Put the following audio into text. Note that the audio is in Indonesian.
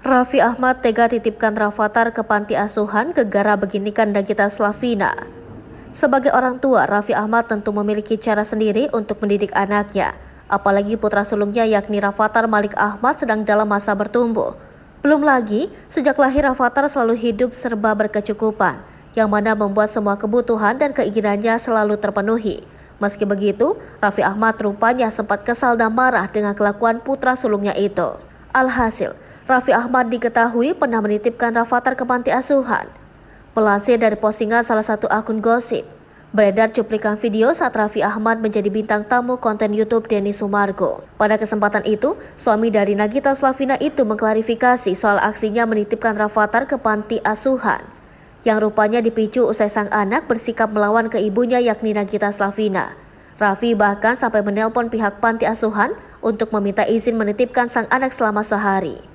Raffi Ahmad tega titipkan Rafathar ke panti asuhan, gegara beginikan Nagita Slavina. Sebagai orang tua, Raffi Ahmad tentu memiliki cara sendiri untuk mendidik anaknya. Apalagi putra sulungnya yakni Rafathar Malik Ahmad sedang dalam masa bertumbuh. Belum lagi, sejak lahir Rafathar selalu hidup serba berkecukupan, yang mana membuat semua kebutuhan dan keinginannya selalu terpenuhi. Meski begitu, Raffi Ahmad rupanya sempat kesal dan marah dengan kelakuan putra sulungnya itu. Alhasil, Raffi Ahmad diketahui pernah menitipkan Rafathar ke panti asuhan. Melansir dari postingan salah satu akun gosip, beredar cuplikan video saat Raffi Ahmad menjadi bintang tamu konten YouTube Denny Sumargo. Pada kesempatan itu, suami dari Nagita Slavina itu mengklarifikasi soal aksinya menitipkan Rafathar ke panti asuhan, yang rupanya dipicu usai sang anak bersikap melawan ke ibunya yakni Nagita Slavina. Raffi bahkan sampai menelpon pihak panti asuhan untuk meminta izin menitipkan sang anak selama sehari.